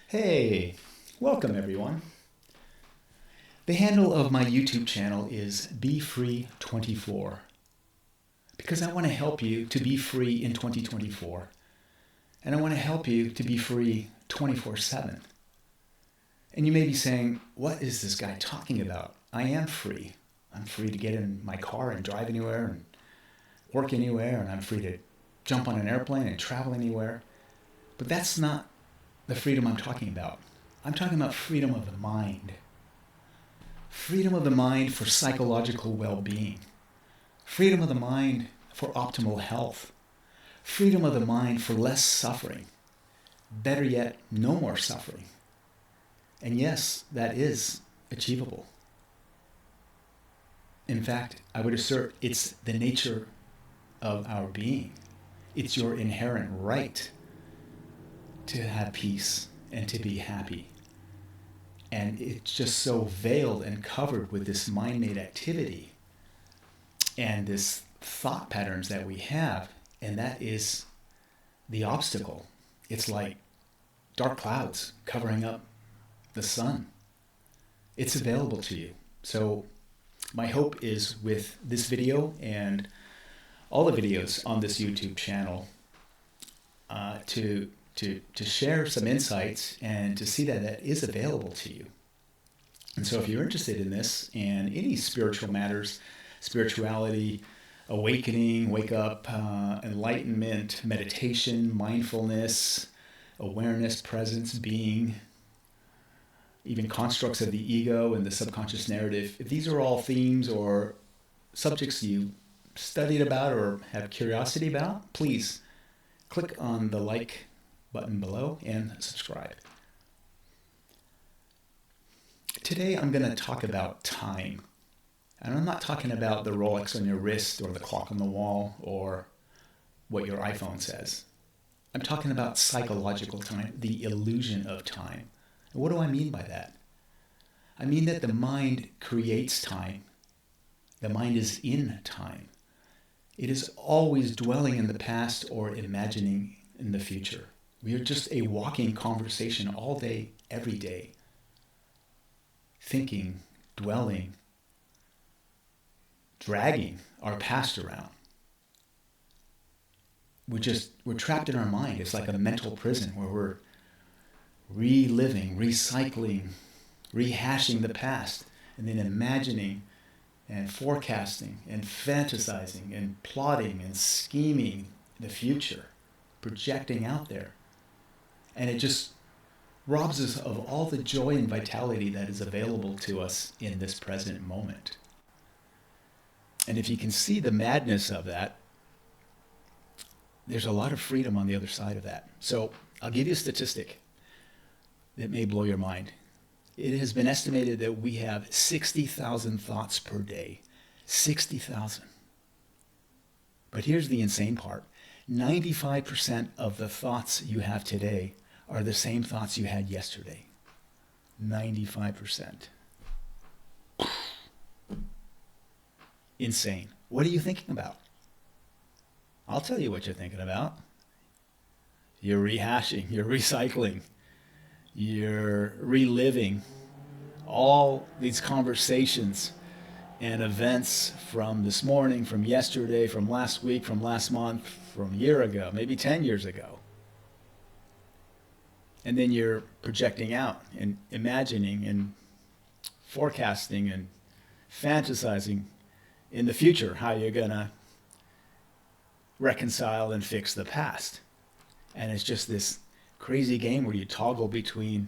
Hey, welcome everyone. The handle of my YouTube channel is BeFree24 because I want to help you to be free in 2024, and I want to help you to be free 24/7. And you may be saying, what is this guy talking about? I am free. I'm free to get in my car and drive anywhere and work anywhere, and I'm free to jump on an airplane and travel anywhere. But that's not the freedom I'm talking about. I'm talking about freedom of the mind. Freedom of the mind for psychological well-being. Freedom of the mind for optimal health. Freedom of the mind for less suffering. Better yet, no more suffering. And yes, that is achievable. In fact, I would assert it's the nature of our being. It's your inherent right to have peace and to be happy. And it's just so veiled and covered with this mind-made activity and this thought patterns that we have, and that is the obstacle. It's like dark clouds covering up the sun. It's available to you. So my hope is with this video and all the videos on this YouTube channel to share some insights and to see that that is available to you. And so if you're interested in this and any spiritual matters, spirituality, awakening, wake up, enlightenment, meditation, mindfulness, awareness, presence, being, even constructs of the ego and the subconscious narrative, if these are all themes or subjects you studied about or have curiosity about, please click on the like button below and subscribe. Today I'm going to talk about time. And I'm not talking about the Rolex on your wrist or the clock on the wall or what your iPhone says. I'm talking about psychological time, the illusion of time. And what do I mean by that? I mean that the mind creates time. The mind is in time. It is always dwelling in the past or imagining in the future. We are just a walking conversation all day, every day. Thinking, dwelling, dragging our past around. We're trapped in our mind. It's like a mental prison where we're reliving, recycling, rehashing the past, and then imagining and forecasting and fantasizing and plotting and scheming the future, projecting out there. And it just robs us of all the joy and vitality that is available to us in this present moment. And if you can see the madness of that, there's a lot of freedom on the other side of that. So I'll give you a statistic that may blow your mind. It has been estimated that we have 60,000 thoughts per day. 60,000. But here's the insane part. 95% of the thoughts you have today are the same thoughts you had yesterday. 95%. Insane. What are you thinking about? I'll tell you what you're thinking about. You're rehashing, you're recycling, you're reliving all these conversations and events from this morning, from yesterday, from last week, from last month, from a year ago, maybe 10 years ago. And then you're projecting out and imagining and forecasting and fantasizing in the future how you're going to reconcile and fix the past. And it's just this crazy game where you toggle between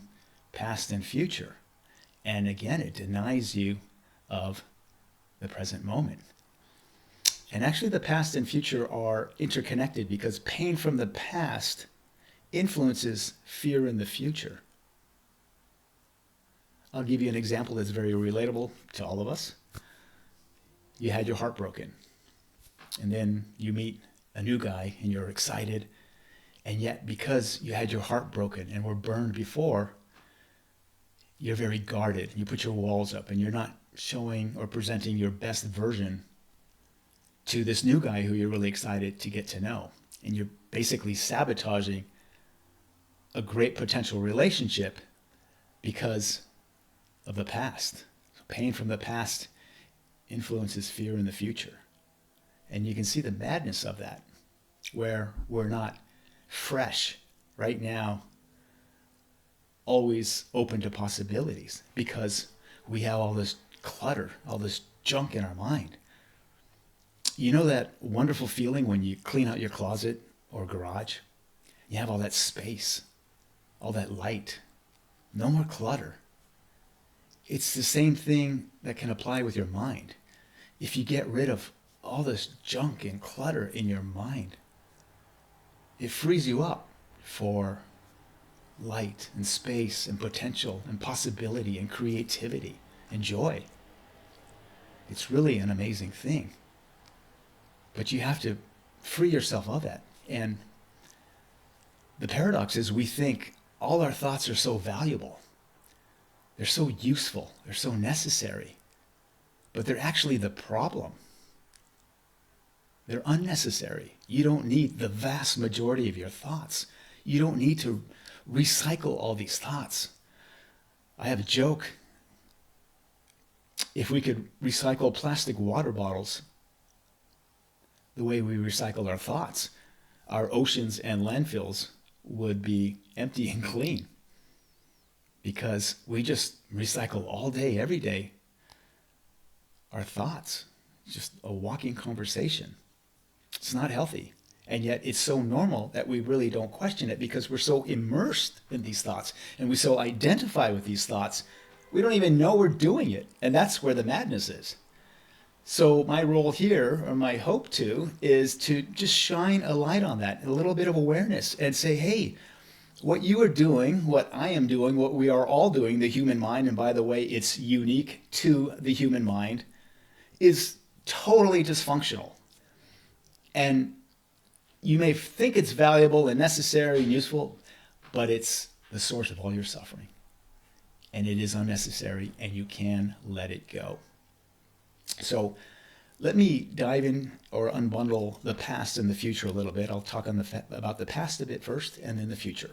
past and future. And again, it denies you of the present moment. And actually the past and future are interconnected because pain from the past influences fear in the future. I'll give you an example that's very relatable to all of us. You had your heart broken, and then you meet a new guy and you're excited, and yet because you had your heart broken and were burned before, you're very guarded. You put your walls up and you're not showing or presenting your best version to this new guy who you're really excited to get to know. And you're basically sabotaging a great potential relationship because of the past. So pain from the past influences fear in the future. And you can see the madness of that, where we're not fresh right now, always open to possibilities because we have all this clutter, all this junk in our mind. You know that wonderful feeling when you clean out your closet or garage? You have all that space, all that light, no more clutter. It's the same thing that can apply with your mind. If you get rid of all this junk and clutter in your mind, it frees you up for light and space and potential and possibility and creativity and joy. It's really an amazing thing. But you have to free yourself of that. And the paradox is we think all our thoughts are so valuable. They're so useful. They're so necessary. But they're actually the problem. They're unnecessary. You don't need the vast majority of your thoughts. You don't need to recycle all these thoughts. I have a joke. If we could recycle plastic water bottles the way we recycle our thoughts, our oceans and landfills would be empty and clean because we just recycle all day, every day, our thoughts. It's just a walking conversation. It's not healthy. And yet it's so normal that we really don't question it because we're so immersed in these thoughts and we so identify with these thoughts, we don't even know we're doing it. And that's where the madness is. So my role here, or my hope to, is to just shine a light on that, a little bit of awareness and say, hey, what you are doing, what I am doing, what we are all doing, the human mind, and by the way, it's unique to the human mind, is totally dysfunctional. And you may think it's valuable and necessary and useful, but it's the source of all your suffering. And it is unnecessary, and you can let it go. So let me dive in or unbundle the past and the future a little bit. I'll talk about the past a bit first and then the future.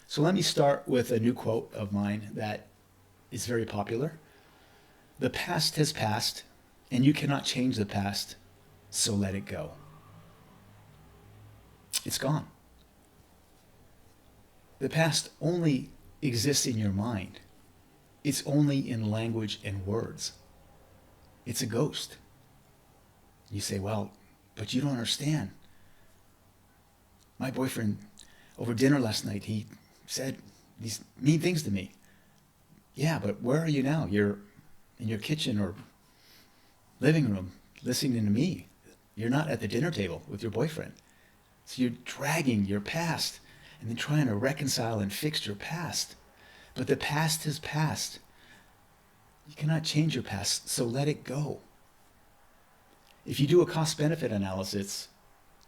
So let me start with a new quote of mine that is very popular. The past has passed, and you cannot change the past, so let it go. It's gone. The past only exists in your mind. It's only in language and words. It's a ghost. You say, well, but you don't understand. My boyfriend, over dinner last night, he said these mean things to me. Yeah, but where are you now? You're in your kitchen or living room listening to me. You're not at the dinner table with your boyfriend. So you're dragging your past and then trying to reconcile and fix your past. But the past has passed. You cannot change your past, so let it go. If you do a cost-benefit analysis,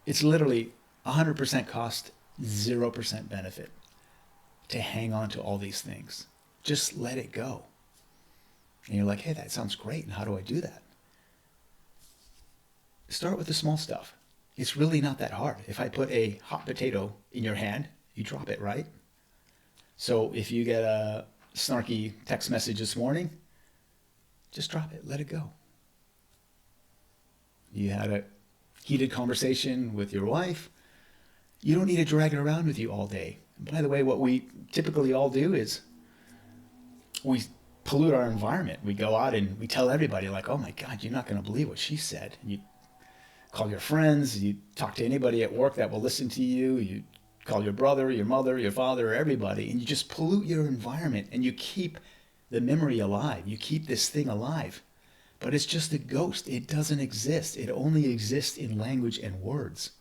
it's literally 100% cost, 0% benefit to hang on to all these things. Just let it go. And you're like, hey, that sounds great. And how do I do that? Start with the small stuff. It's really not that hard. If I put a hot potato in your hand, you drop it, right? So if you get a snarky text message this morning, just drop it, let it go. You had a heated conversation with your wife, you don't need to drag it around with you all day. And by the way, what we typically all do is we pollute our environment. We go out and we tell everybody like, oh my God, you're not going to believe what she said. And you call your friends, you talk to anybody at work that will listen to you, you call your brother, your mother, your father, everybody, and you just pollute your environment and you keep the memory alive. You keep this thing alive. But it's just a ghost. It doesn't exist. It only exists in language and words.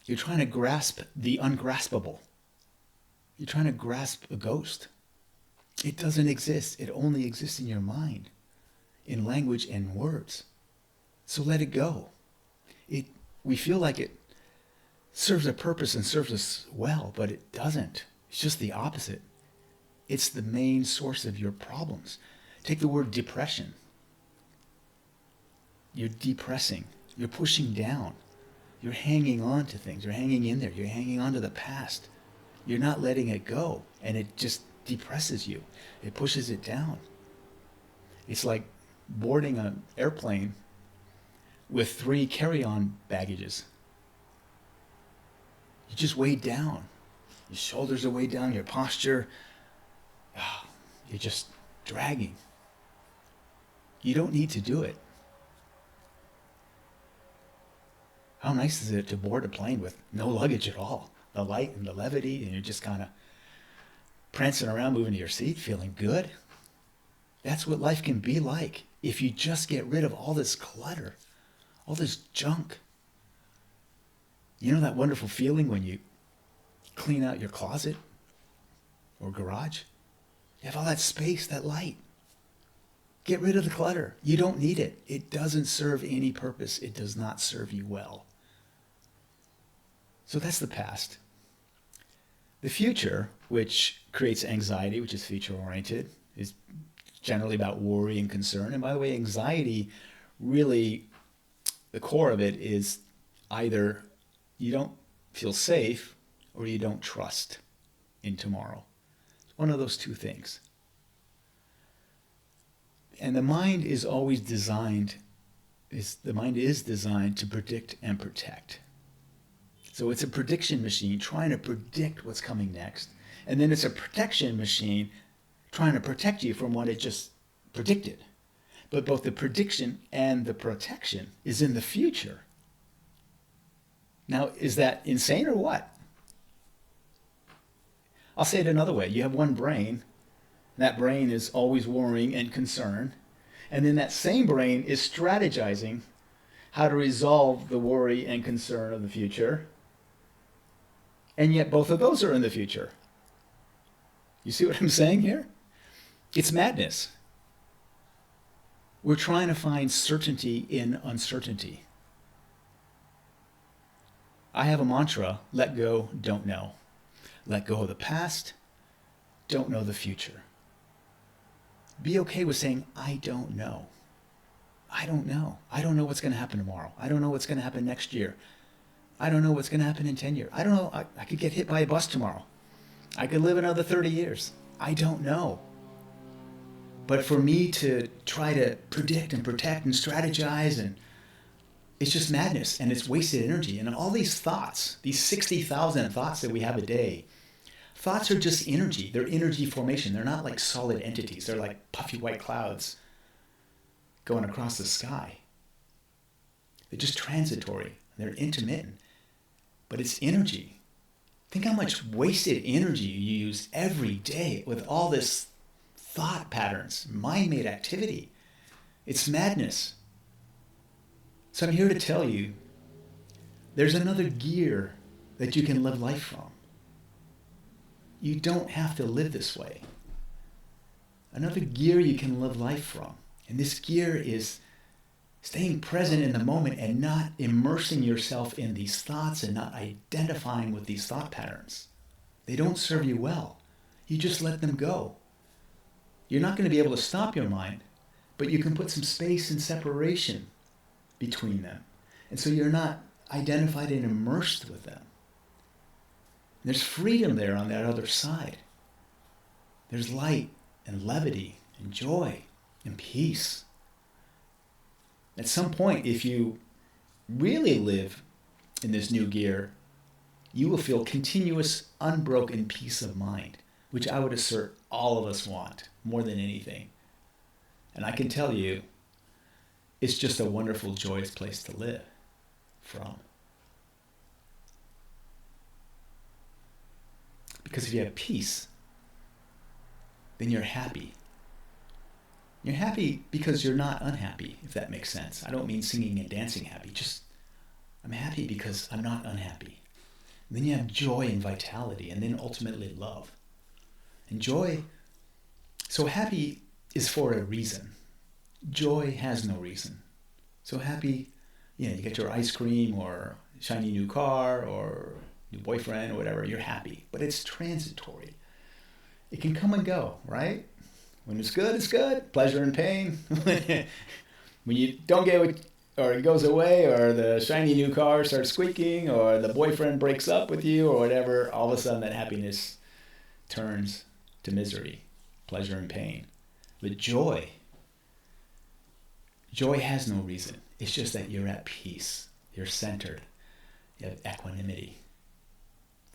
You're trying to grasp the ungraspable. You're trying to grasp a ghost. It doesn't exist. It only exists in your mind, in language and words. So let it go. We feel like it serves a purpose and serves us well, but it doesn't. It's just the opposite. It's the main source of your problems. Take the word depression. You're depressing. You're pushing down. You're hanging on to things. You're hanging in there. You're hanging on to the past. You're not letting it go, and it just depresses you. It pushes it down. It's like boarding an airplane with 3 carry-on baggages. You just weighed down. Your shoulders are weighed down, your posture, you're just dragging. You don't need to do it. How nice is it to board a plane with no luggage at all? The light and the levity, and you're just kind of prancing around, moving to your seat, feeling good. That's what life can be like if you just get rid of all this clutter, all this junk. You know that wonderful feeling when you clean out your closet or garage? You have all that space, that light. Get rid of the clutter. You don't need it. It doesn't serve any purpose. It does not serve you well. So that's the past. The future, which creates anxiety, which is future-oriented, is generally about worry and concern. And by the way, anxiety, really, the core of it is either you don't feel safe or you don't trust in tomorrow. One of those two things. And the mind is always designed, the mind is designed to predict and protect. So it's a prediction machine trying to predict what's coming next. And then it's a protection machine trying to protect you from what it just predicted. But both the prediction and the protection is in the future. Now, is that insane or what? I'll say it another way. You have one brain. That brain is always worrying and concerned. And then that same brain is strategizing how to resolve the worry and concern of the future. And yet both of those are in the future. You see what I'm saying here? It's madness. We're trying to find certainty in uncertainty. I have a mantra: let go, don't know. Let go of the past, don't know the future. Be okay with saying, I don't know. I don't know. I don't know what's going to happen tomorrow. I don't know what's going to happen next year. I don't know what's going to happen in 10 years. I don't know. I could get hit by a bus tomorrow. I could live another 30 years. I don't know. But for me to try to predict and protect and strategize, and it's just madness, and it's wasted energy. And all these thoughts, these 60,000 thoughts that we have a day, thoughts are just energy. They're energy formation. They're not like solid entities. They're like puffy white clouds going across the sky. They're just transitory. They're intermittent. But it's energy. Think how much wasted energy you use every day with all this thought patterns, mind-made activity. It's madness. So I'm here to tell you, there's another gear that you can live life from. You don't have to live this way. Another gear you can live life from. And this gear is staying present in the moment and not immersing yourself in these thoughts and not identifying with these thought patterns. They don't serve you well. You just let them go. You're not going to be able to stop your mind, but you can put some space and separation between them. And so you're not identified and immersed with them. There's freedom there on that other side. There's light and levity and joy and peace. At some point, if you really live in this new gear, you will feel continuous, unbroken peace of mind, which I would assert all of us want more than anything. And I can tell you, it's just a wonderful, joyous place to live from. Because if you have peace, then you're happy. You're happy because you're not unhappy, if that makes sense. I don't mean singing and dancing happy. Just, I'm happy because I'm not unhappy. And then you have joy and vitality, and then ultimately love. And joy, so happy is for a reason. Joy has no reason. So happy, you get your ice cream or shiny new car or new boyfriend or whatever, you're happy. But it's transitory. It can come and go, right? When it's good, it's good. Pleasure and pain. When you don't get what or it goes away, or the shiny new car starts squeaking, or the boyfriend breaks up with you, or whatever, all of a sudden that happiness turns to misery, pleasure and pain. But joy has no reason. It's just that you're at peace. You're centered. You have equanimity.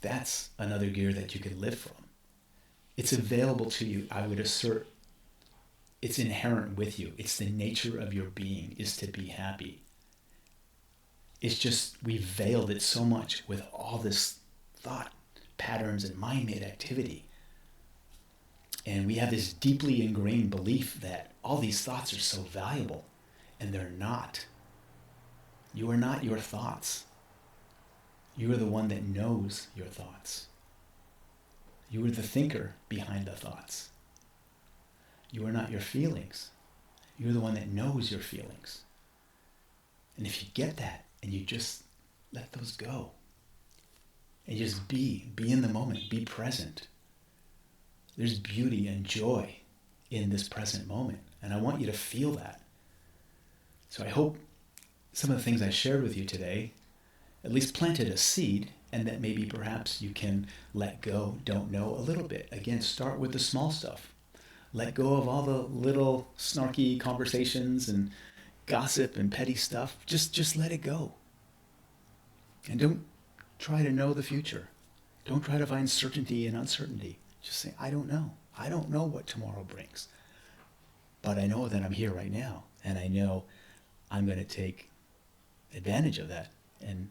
That's another gear that you can live from. It's available to you. I would assert it's inherent with you. It's the nature of your being is to be happy. It's just we've veiled it so much with all this thought patterns and mind-made activity. And we have this deeply ingrained belief that all these thoughts are so valuable, and they're not. You are not your thoughts. You are the one that knows your thoughts. You are the thinker behind the thoughts. You are not your feelings. You're the one that knows your feelings. And if you get that and you just let those go and just be in the moment, be present. There's beauty and joy in this present moment. And I want you to feel that. So I hope some of the things I shared with you today at least planted a seed, and that maybe perhaps you can let go, don't know a little bit. Again, start with the small stuff. Let go of all the little snarky conversations and gossip and petty stuff. Just let it go. And don't try to know the future. Don't try to find certainty in uncertainty. Just say, I don't know. I don't know what tomorrow brings. But I know that I'm here right now. And I know I'm going to take advantage of that and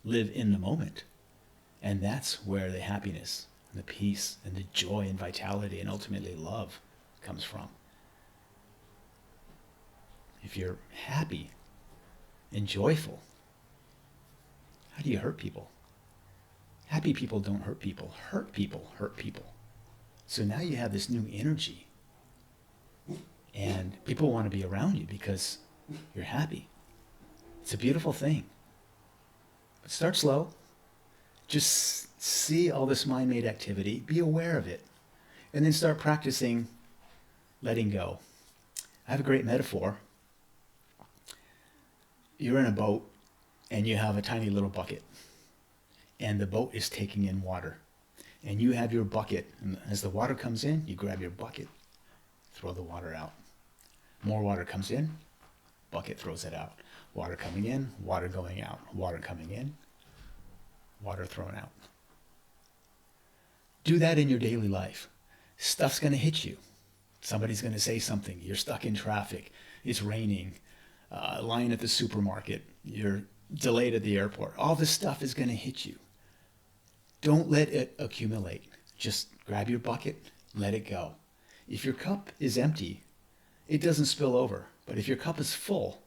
live in the moment. And that's where the happiness and the peace and the joy and vitality and ultimately love comes from. If you're happy and joyful, how do you hurt people? Happy people don't hurt people. Hurt people hurt people. So now you have this new energy. And people want to be around you because you're happy. It's a beautiful thing. But start slow. Just see all this mind-made activity. Be aware of it. And then start practicing letting go. I have a great metaphor. You're in a boat and you have a tiny little bucket. And the boat is taking in water. And you have your bucket. And as the water comes in, you grab your bucket, throw the water out. More water comes in, bucket throws it out. Water coming in, water going out. Water coming in, water thrown out. Do that in your daily life. Stuff's going to hit you. Somebody's going to say something. You're stuck in traffic. It's raining. Line at the supermarket. You're delayed at the airport. All this stuff is going to hit you. Don't let it accumulate. Just grab your bucket, let it go. If your cup is empty, it doesn't spill over. But if your cup is full,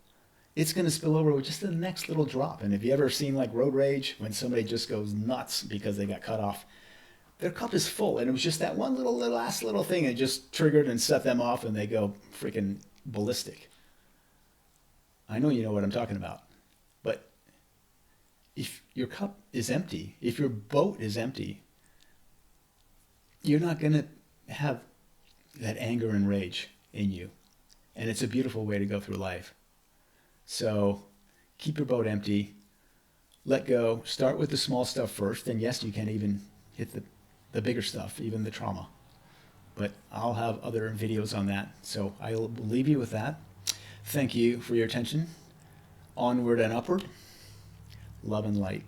it's going to spill over with just the next little drop. And have you ever seen like road rage when somebody just goes nuts because they got cut off? Their cup is full, and it was just that one last little thing that just triggered and set them off, and they go freaking ballistic. I know you know what I'm talking about. But if your cup is empty, if your boat is empty, you're not going to have that anger and rage in you. And it's a beautiful way to go through life. So keep your boat empty, let go, start with the small stuff first, and yes, you can even hit the bigger stuff, even the trauma. But I'll have other videos on that. So I'll leave you with that. Thank you for your attention. Onward and upward. Love and light.